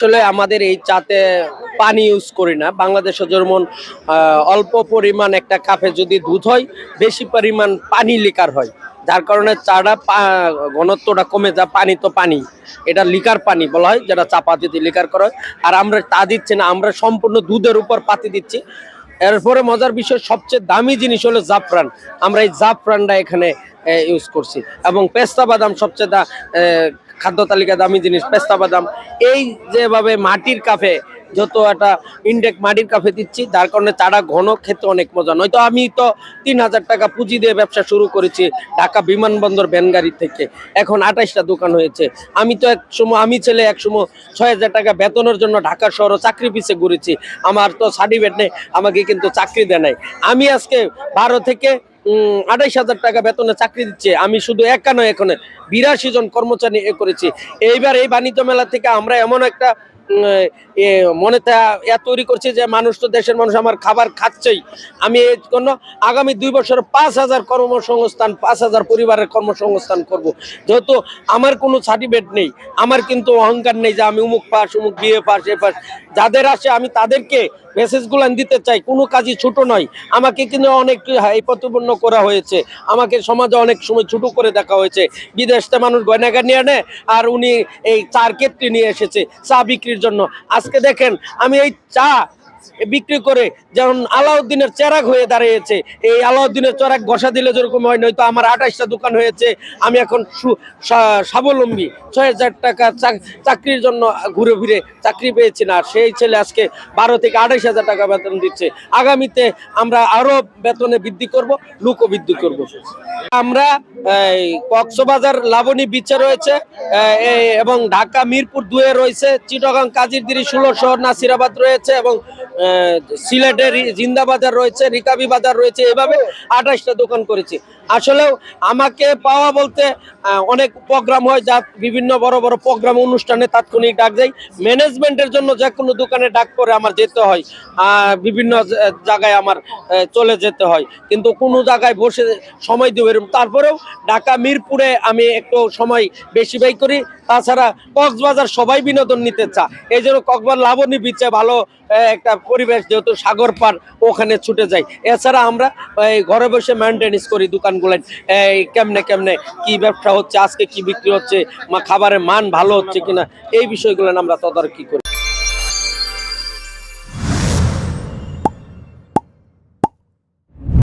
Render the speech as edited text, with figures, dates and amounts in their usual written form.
আসলে আমাদের এই চাতে পানি ইউজ করি না। বাংলাদেশে যেমন অল্প পরিমাণ একটা কাপে যদি দুধ হয়, বেশি পরিমাণ পানি লিকার হয়, যার কারণে চাটা ঘনত্বটা কমে যায়। পানি তো পানি, এটা লিকার পানি বলা হয়, যেটা চা পাতিতে লিকার করা হয়। আর আমরা তা দিচ্ছি না, আমরা সম্পূর্ণ দুধের উপর পাতি দিচ্ছি। এরপরে মজার বিষয়, সবচেয়ে দামি জিনিস হলো জাফরান। আমরা এই জাফরানটা এখানে ইউজ করছি, এবং পেস্তা বাদাম সবচেয়ে খাদ্য তালিকা দামি জিনিস পেস্তা বাদাম। এই যেভাবে মাটির কাফে যত একটা ইনটেক মাটির কাফে দিচ্ছি, যার কারণে চাটা ঘন, খেতে অনেক মজা। নয়তো আমি তো ৩,০০০ টাকা পুঁজি দিয়ে ব্যবসা শুরু করেছি ঢাকা বিমানবন্দর ভ্যানগাড়ি থেকে, এখন ২৮টা দোকান হয়েছে। আমি তো আমি ছেলে একসময় ৬,০০০ টাকা বেতনের জন্য ঢাকা শহরে চাকরি পিছিয়ে ঘুরেছি। আমার তো সার্টিফিকেট নেই, আমাকে কিন্তু চাকরি দেয় নাই। আমি আজকে ১২ থেকে ২৮,০০০ টাকা বেতনে চাকরি দিচ্ছে। আমি শুধু একা নয়, এখানে ৮২ জন কর্মচারী করেছি। এইবার এই বাণিজ্য মেলা থেকে আমরা এমন একটা মনে তৈরি করছি যে মানুষ তো, দেশের মানুষ আমার খাবার খাচ্ছেই। আমি এই জন্য আগামী ২ বছরে ৫,০০০ কর্মসংস্থান, ৫,০০০ পরিবারের কর্মসংস্থান করব। যেহেতু আমার কোনো সার্টিফিকেট নেই, আমার কিন্তু অহংকার নেই যে আমি উমুক পাস, উমুক বিএ পাস, এ পাস। যাদের আসে আমি তাদেরকে মেসেজগুলো দিতে চাই, কোনো কাজই ছোট নয়। আমাকে কিন্তু অনেক প্রতিপন্ন করা হয়েছে, আমাকে সমাজে অনেক সময় ছোট করে দেখা হয়েছে। বিদেশে মানুষ গয়নাগার নিয়ে আনে, আর উনি এই চার কেটলি নিয়ে এসেছে চা বিক্রির জন্য। আজকে দেখেন আমি এই চা বিক্রি করে যেমন আলাউদ্দিনের চেরাগ হয়ে দাঁড়িয়েছে। এই আলাউদ্দিনের চেরাগ ঘষা দিলে যেরকম হয়, নয়তো আমার ২৮টা দোকান হয়েছে। আমি এখন স্বাবলম্বী। ৬,০০০ টাকা চাকরির জন্য ঘুরে ফিরে চাকরি পেয়েছি না, সেই ছেলে আজকে ১২ থেকে ২৮,০০০ টাকা বেতন দিচ্ছে। আগামীতে আমরা আরো বেতনে বৃদ্ধি করব, লোকও বৃদ্ধি করব। আমরা কক্সবাজার লাবণী বিচে রয়েছে, এবং ঢাকা মিরপুর ২-এ রয়েছে, চিটাগাং কাজিরদিরি ১৬ শহর নাসিরাবাদ রয়েছে, এবং সিলেটের জিন্দাবাজার রয়েছে, রিকাবি বাজার রয়েছে। এভাবে ২৮টা দোকান করেছি। আসলেও আমাকে পাওয়া বলতে অনেক প্রোগ্রাম হয়, যা বিভিন্ন বড় বড় প্রোগ্রাম অনুষ্ঠানে তাৎক্ষণিক ডাক যায়। ম্যানেজমেন্টের জন্য যে কোনো দোকানে ডাক করে আমার যেতে হয়, বিভিন্ন জায়গায় আমার চলে যেতে হয়, কিন্তু কোনো জায়গায় বসে সময় দেবো। তারপরেও ঢাকা মিরপুরে আমি একটু সময় বেশি ব্যয় করি। তাছাড়া কক্সবাজার সবাই বিনোদন নিতে চায়, এই জন্য কক্সবাজার লাবণী বিচে ভালো একটা পরিবেশ, যেহেতু সাগর পার, ওখানে ছুটে যাই। এছাড়া আমরা ঘরে বসে মেনটেন্স করি দোকানগুলো, কেমনে কেমনে কি ব্যবসা হচ্ছে, আজকে কি বিক্রি হচ্ছে, খাবারের মান ভালো হচ্ছে কিনা, এই বিষয়গুলো আমরা তদারকি করি।